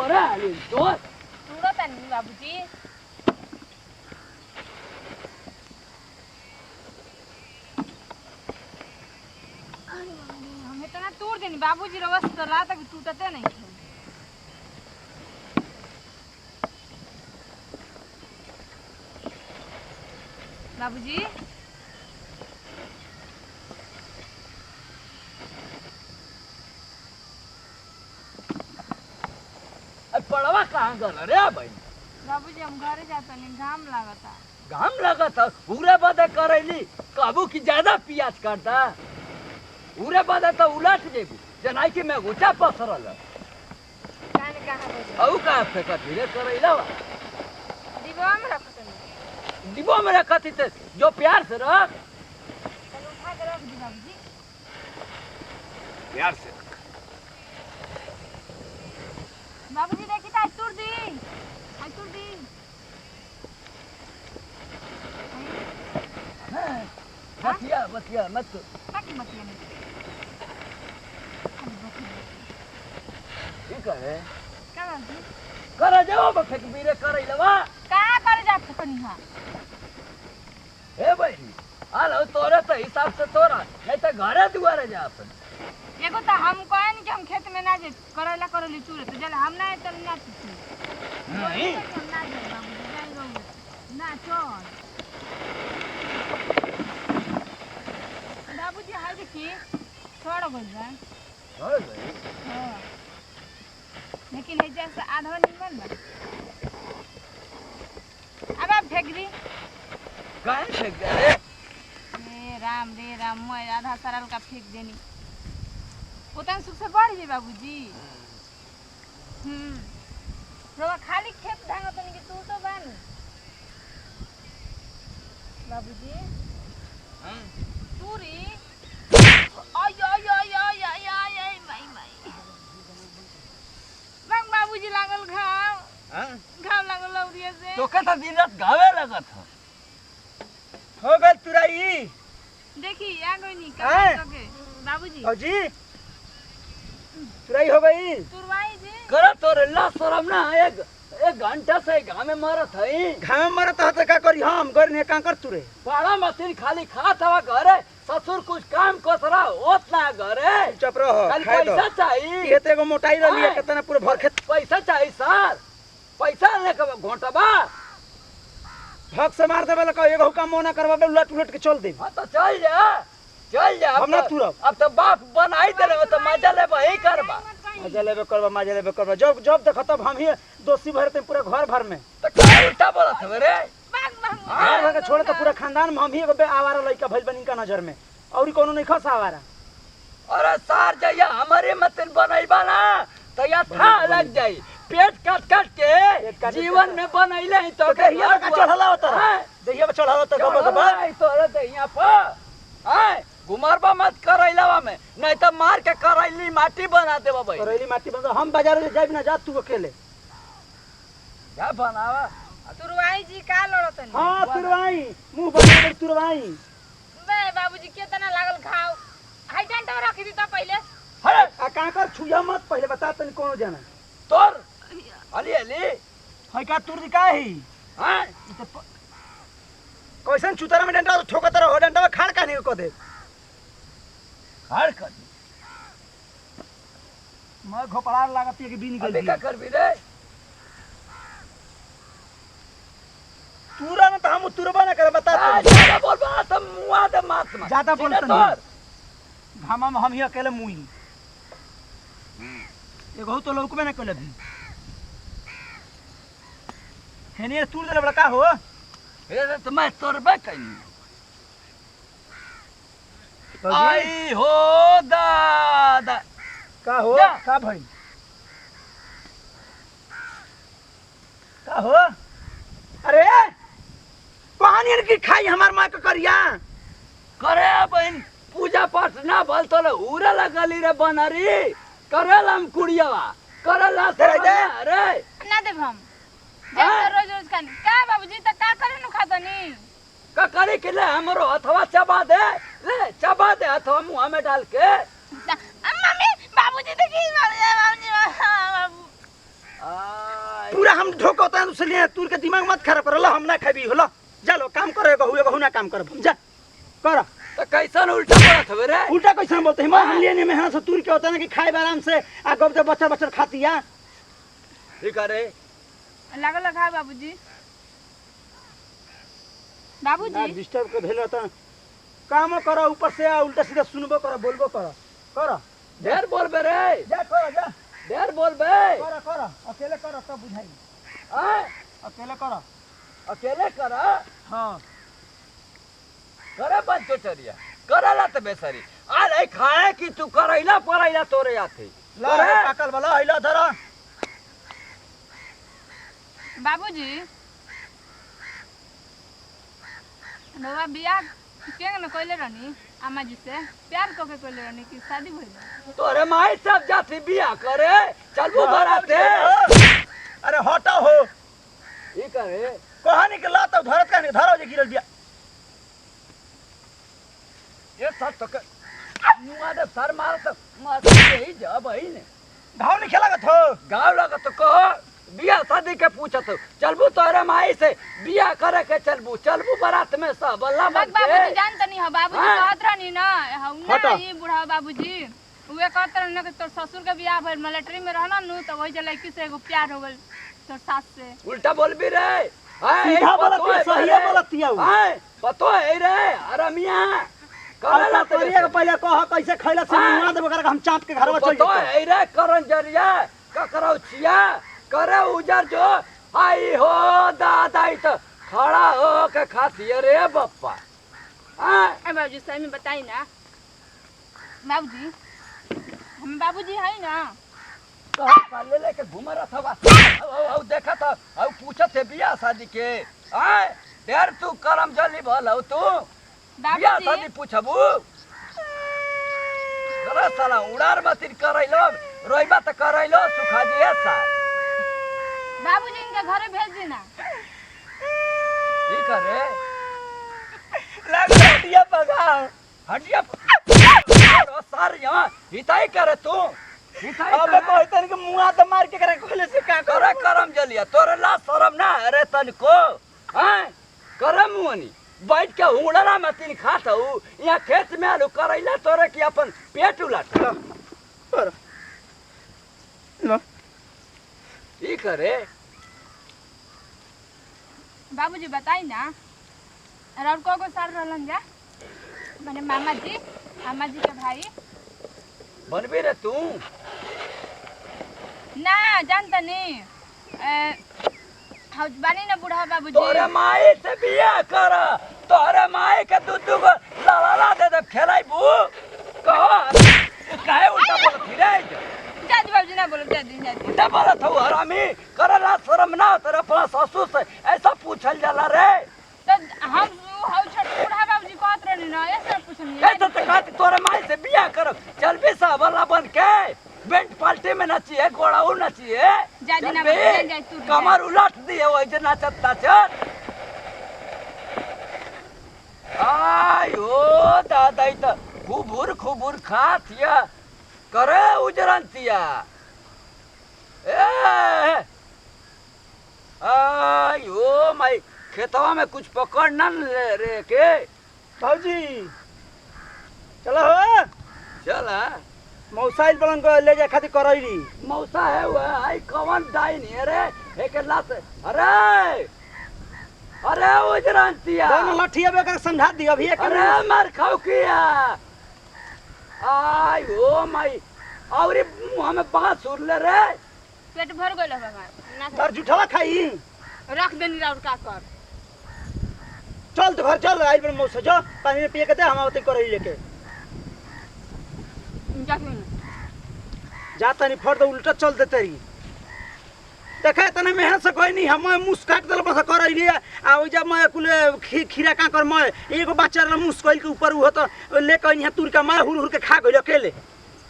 तोरा आली तोर तूड़ा तनी बाबूजी हम इतना तोड़ देनी बाबूजी रवस तो ला तक टूटते नहीं थे बाबूजी पड़वा कहाँ गल रे भाई बाबूजी हम घरे जाता नहीं घाम लागता घाम लगता उरे बदे करैली कहबू कि ज्यादा पियाज काटता उरे बदे तो उलट जेबू जनाई कि मैं ऊंचा पसरल काने कहां बजे औ का फेंका धीरे करैला डिब्बा में रखो तनी डिब्बो में रखती थे जो प्यार से रख चलो उठा के रख दी बाबूजी प्यार से बाबूजी देखी ता तोड़ दी बतिया बतिया मत ताकि बतिया नहीं ठीक है का बाबूजी करे जाओ बफेक बीरे करे लवा का करे जात तनी हां ए भाई आलो तोरे तो हिसाब से तोरा नहीं तो घरे दुआरे जा अपन एगो तो हम कहन कि हम खेत में ना जे करेला करली चूरे तो चल हम ना तो ना चूरे नहीं ना जे बाबूजी जाई रहो ना चल बाबूजी हाय देखी छोड़ गइल बा हो गई हां लेकिन ले जैसे आधा निमन बा अब आप फेंक दी काहे फेंक दे रे रे राम मैं आधा सरल का फेंक देनी उतन सुख से बढ़ जे बाबूजी रोवा खाली खेत धांगा तनी के तू तो बानी बाबूजी पूरी आय आय आय आय आय आय आय माई बंग बाबूजी लागल घाव लागल लौरिया से तो के तो दिन रात गावे लगत हो गल तुराई देखी आ गई नी का के बाबूजी औजी तुराई हो गई तुरवाई जी कर तोरे ला शरम ना एक घंटा से घाम में मरत हई घाम में मरत ह त का करी हम घर ने का कर तुरे पाड़ा मशीन खाली खात हवा घरे ससुर कुछ काम कसरा होत ना घरे चुप रहो खाली खाए दो पैसा चाहिए ये तो एगो मोटाई रही है कितना पूरा भर खेत पैसा चाहिए सर पैसा लेके घोटबा भग से मार देबे लका एगो काम मोना करवाबे उलट उलट के चल दे हां तो चल जा हम ना तुरब अब तो बाप बनाई देले तो मजा ले वही करबा मजा लेबे करबा जब जब देख तब हम ही दोषी भरते पूरा घर भर में तो का उल्टा बोलत है रे घर भर के छोड़े तो पूरा खानदान में हम ही एगो आवारा लइका भइल बनी का नजर में और कोनो नहीं खस आवारा अरे सार जइया हमारे मतन बनैबा ना तो या था लग जाई पेट काट के जीवन में बनैले तो दहिया का चढ़ला होता दहिया पे चढ़ला होता गबा तोरे दहिया पर हां घुमारबा मत करैलावा में नहीं तो मार के करैली माटी बना देबा भाई करैली माटी बना हम बाजार में जाब ना जा तू अकेले क्या बनावा तुरवाई जी का लड़तनी हां तुरवाई मुंह बना दे तुरवाई बे बाबूजी केतना लागल घाव हाई डंडा रख दी त पहिले अरे आ का कर छुया मत पहले बता तनी कोनो जाना तोर अली है का तुर दी काही हां कैसन चुतरा में डंडा ठोकत रहो डंडा में खाड़ काने को दे हार कर मैं घोपड़ार लागत है कि बीन गई अबे का करबी रे तुरा न त हम तुरबा न करे बता तू ज्यादा बोलबा त मुआ दे मात में ज्यादा बोलतन घामा में हम ही अकेले मुई एगो तो लोग में न कले भी हेने तू दे बड़ा का हो ए तो मैं तोरबे कइनी आई हो दादा का हो का भाई का हो अरे कहानी की खाई हमार मां के करिया करे बहन पूजा पाठ ना भल तो उरे लगली रे बनरी करेला हम कुड़ियावा करेला दे अरे ना देब हम जब रोज रोज खानी का बाबूजी त का करे नु खातनी का करे के ले हमरो हथवा चबा दे हथवा मुंह में डाल के मम्मी बाबूजी देखी बाबूजी बाबू हम ढोको त उसले तू के दिमाग मत खराब कर ला हम ना खाबी होला जा लो काम करे कहू ना काम कर जा कर तो कैसन उल्टा पड़त हवे रे उल्टा कैसे बोलते हैं हम लिए मेहनत से तूर के होता ना कि खाए आराम से आ गब जब बच्चा बच्चा खाती है ठीक है रे लागल खा बाबूजी बाबूजी डिस्टर्ब के भेल रहता काम करो ऊपर से उल्टा सीधा सुनबो करो बोलबो करो करो ढेर बोलबे रे जा करो जा ढेर बोलबे करो करो अकेले करो तब बुझाई आय अकेले करो अकेले कर हां करे बंचो चरिया करला त बेसरी आ नहीं खाए कि तू करैला परैला तोरे आथे ला पाकल वाला आइला धर बाबूजी नवा बियाह केंग न कोइले रहनी अम्मा जी से प्यार को के कोइले रहनी कि शादी भइल तोरे माई सब जाती बियाह करे चलबो धराते अरे हटा हो ई करे कहानी के ला तब धरत का नहीं धरो जे गिरल दिया ये सब तो मुआ दे सर मार तो मार यही जा भाई ने घाव नहीं खेला हो गाँव लगा तो कहो बियाह शादी के पूछत चलबू तोरे माई से बियाह करे के चलबू बारात में सब अल्लाह बक बाबूजी जानत नहीं हो बाबूजी कहत रहनी ना हटा। ई बुढ़ा बाबूजी उहे कहत रहनी कि तोर ससुर के बियाह भइल मिलिट्री में रहना नु त वही जे लड़की से एगो प्यार हो गेल तोर सास से उल्टा बोलबी रे सीधा बोलत सही बोलत तिया पतो है रे अरे मियां करला तोरिया के पहले कह कैसे खैला से मुआ देबो कर हम चाप के घरवा चल पतो है रे करन जरिया ककरौ छिया करे उजर जो आई हो दादाई तो खड़ा हो के खाती रे बप्पा ए बाबूजी सही में बताई ना बाबूजी हम बाबूजी है ना तो ले लेके घूम रहा था औ देखा था औ पूछत है बियाह शादी के आय देर तू करम जली भल हो तू बियाह शादी पूछबू करे साला उड़ार मतिन करैलो रोइबा त करैलो सुखा दिए सा बाबूजी इनके घरे भेज देना ई करे लग हटिया पगा हटिया और सार यहां हिताई करे तू हिताई अब कहतन के मुआ त मार के करे खोले से का करे करम जलिया तोरे ला शरम ना अरे तनको हैं करम मुनी बैठ के हुड़रा में तीन खात हूँ यहाँ खेत में आलू करैला तोरे की अपन पेट उलट लो ई करे बाबूजी बताई ना और को सार रहलन जा माने मामा जी के भाई बनबी रे तू ना जानता नहीं हाउस बानी ना बुढ़ा बाबूजी तोरे माई से बियाह कर तोरे माई के दूध को लाला दे दे खेलाइबू कहो काहे उल्टा बोल फिरे जाजी बाबूजी ना बोलो जाजी उल्टा बोलत हो हरामी करला शर्म ना तेरे अपना ससुर से ऐसा पूछल जाला रे तो हम हाउ छोट बुढ़ा बाबूजी कहत रहनी ना ऐसे पूछनी ऐसा तो कहती तोरे माई से बियाह कर चल भी सावला बन के बेंट पाल्टी में नचिए गोड़ाऊ नचिए जाजी ना जाई तू कमर उलट दिए वो जे नाचत नाचत आयो दादा त खूबुर खातिया करे उजरंतिया ए आयो माई खेतवा में कुछ पकड़ न रे के भौजी चलो हो चला मौसाइल बलन को ले जा खातिर करैली मौसा है वो आई कौन डाइन है रे एक लात अरे अरे उजरंतिया दोनों लठिया बे कर समझा दियो अभी एक अरे मार खाओ किया आई ओ माई औरी मुंह में बांस उड़ ले रे पेट भर गइल बाबा ना घर जुठवा खाई रख देनी राउर का कर चल तो घर चल आई बन मौसा जो पानी में पिए के दे हम आवते करैली लेके जाता नहीं फट उल्टा चल दे तेरी देखे तने मेहनत से कोई नहीं हम मुस काट दल बस करैली आ ओ जब मैं कुल खीरा का कर मैं एगो बच्चा रे मुस कोइल के ऊपर हो तो ले के यहां तुर का मैं हुर के खा गइल अकेले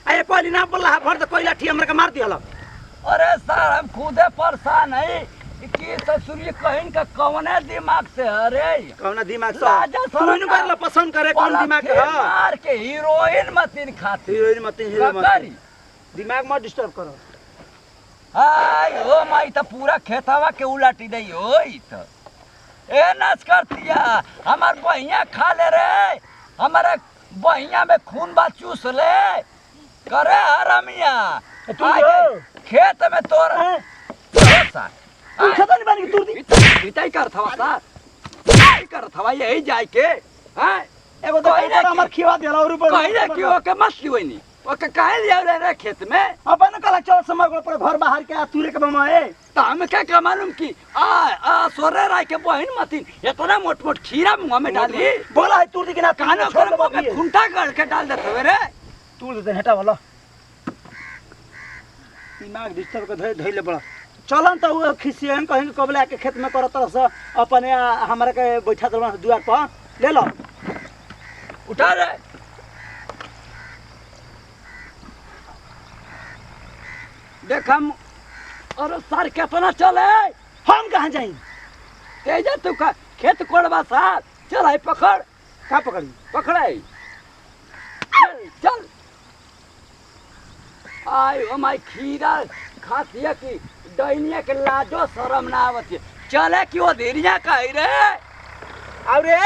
आए कहली ना बोला भर दे कोइला ठी हमरा के मार दिहल अरे सर हम खुदे परेशान है कि ससुरी कहीं का कौने दिमाग से अरे कौना दिमाग से राजा कौन करला पसंद करे कौन दिमाग के हां मार के हीरोइन मतीन खाती हीरोइन मत हीरो मत करी दिमाग मत डिस्टर्ब करो हाय ओ माई तो पूरा खेतवा के उलाटी दई ओई तो ए नाच करतिया हमार बहिया खा ले रे हमारे बहिया में खून बा चूस ले करे हरामिया तू आगे जो। खेत में तोर सा तू खाता नहीं बानी तू दी बिताई कर थवा सा बिताई कर थवा यही जाए के हैं एगो तो कोई नहीं हमर खिवा देला और ऊपर कहीं ना क्यों के मछली होई नहीं ओके काहे लिया रे खेत में अपन कला चल समय पर घर बाहर के तुरे के बमाए तो हम क्या मालूम की आ सोरे राय के बहन मतीन इतना मोट मोट खीरा मुंह में डाली बोला है तू दी के ना कानो छोड़ कर दे में खुंटा गड़ के डाल देते रे तू दे हटा वाला दिमाग डिस्टर्ब के धोई धोइले बड़ा चलन तो वो खिसियन कहीं कबले के खेत में करत रस अपने हमरा के बैठा दल दुआर पर ले लो उठा रे देख हम और सर कितना चले हम कहां जाई तेजा तू का खेत कोड़वा साथ चल आई पकड़ का पकड़ी पकड़े चल आई ओ माई खीरा खातिया की दैनिया के लाजो शरम ना आवत है। चले कि वो धीरिया कही रे और रे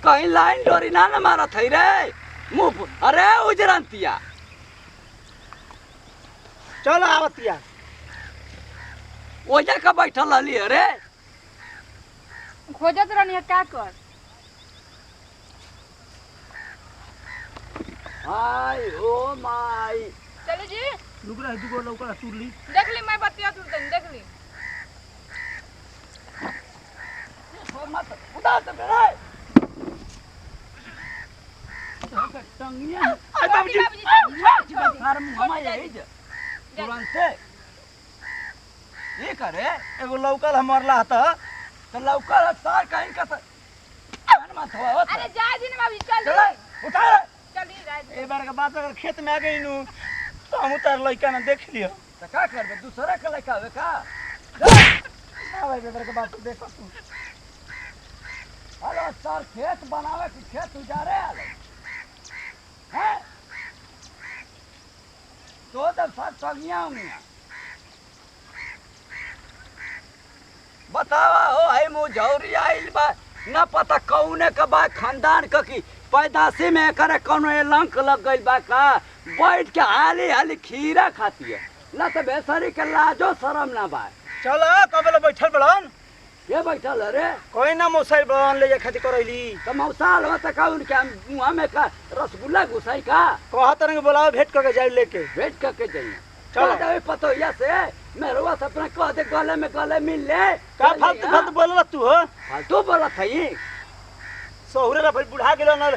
कहीं लाइन डोरी ना न मारत है रे मुंह अरे उजरंतिया चल आवतिया ओजा का बैठल रहली रे खोजत रहनी है का कर हाय ओ माई चली जी लुक रहा दुगो लौका तुरली देख ली मैं बतिया तुरतन देख ली मत उदास रे टंगिया अरे बाबूजी सार मुंह में यही जे तुरंत ये करे एगो लौका हमरला त तो लौका सार कहीं का कान मत हो अरे जा जी ना बाबूजी चल चले उठा रे चली रात ए बार के बात अगर खेत में आ गई नु तो हम उतार लइका ना देख लियो तो का करबे दूसरा के लइका होवे का ना भाई बेबर के बात देख तू हेलो सर खेत बनावे कि खेत उजारे आले हैं तो तब साथ टंगिया होंगी बतावा हो है मुझौरी आइल बा ना पता कौने का बा खानदान का की पैदाशी में करे कौनो लंक लग गइल बा का बैठ के हाली हाली खीरा खाती है ना तो बेसरी के लाजो शरम ना बा चल कबले बैठल बड़न ये बैठल है रे कोई ना मोसाइल बड़न ले जा खाती करैली तो मौसाल हो तो का उनके मुँह में का रसगुल्ला घुसाई का कहत रंग बोलाओ भेंट करके जाई लेके भेंट करके जाइए चलो। चलो पतोहिया से मेरे से अपना कह दे गले मिल ले का फालतू फालतू बोलला तू हो फालतू बोला था ये सहुरे रा भाई बुढ़ा गेलो ना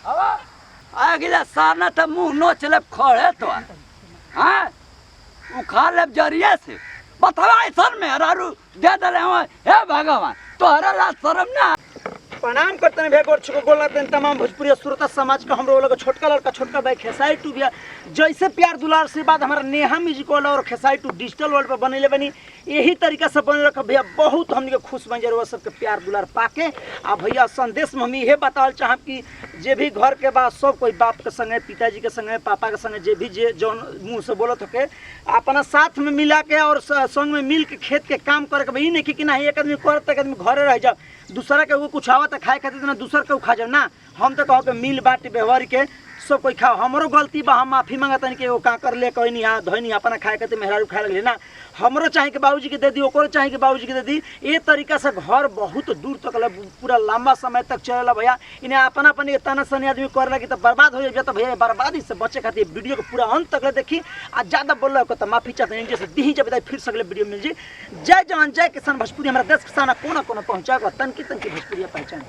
अगला सारना तो मुंह नोच ले खोड़े तो हाँ उखा ले जरिए से बतावा ऐसा में हरारू दे दले हे भगवान तोहरा ला शर्म ना प्रणाम करते हैं भेगोर छुको गोलते हैं तमाम भोजपुरी श्रोता समाज का हम लोग छोटका लड़का छोटका भाई खेसाई टू भैया जैसे प्यार दुलार से बाद हमारा नेहा म्यूजिक वाला और खेसाई टू डिजिटल वर्ल्ड पर बनेले बनी यही तरीका से बने रखा भैया बहुत हमने खुश बन जाए सबके प्यार दुलार पाके आ भैया संदेश में हम ये बतावल चाहब कि जे भी घर के बाद सब कोई बाप के संगे पिताजी के संगे पापा के संगे जे भी जे जौन मुँह से बोलत होके अपना साथ में मिला के और संग में मिल के खेत के काम करे के भाई नहीं कि ना एक आदमी करत एक आदमी घरे रह जाओ दूसरा के वो कुछ आवा तो खाए खातिर ना दूसर के खा जाओ ना हम तो कहो के मिल बांट व्यवहार के सब कोई खाओ हमरो गलती बा हम माफी मांगता नहीं कि वो काकर ले कोई नहीं धोनी अपना खाए खातिर मेहरारू खाए लगे ना हमरो चाहे कि बाबूजी के दे दी ओकरो चाहे कि बाबूजी के दे दी ये तरीका से घर बहुत दूर तक पूरा लंबा समय तक चलेला भैया इन्हें अपना अपने तना सनी आदमी कर लगी तो बर्बाद हो जाए तो भैया बर्बादी से बचे खातिर वीडियो को पूरा अंत तक देखी आ ज्यादा बोल रहा तो माफी चाहते हैं जैसे दी जब फिर सगले वीडियो मिल जाए जय जवान जय किसान भोजपुरी हमारा देश किसान कोना कोना पहुंचा तनकी तनकी भोजपुरी पहचान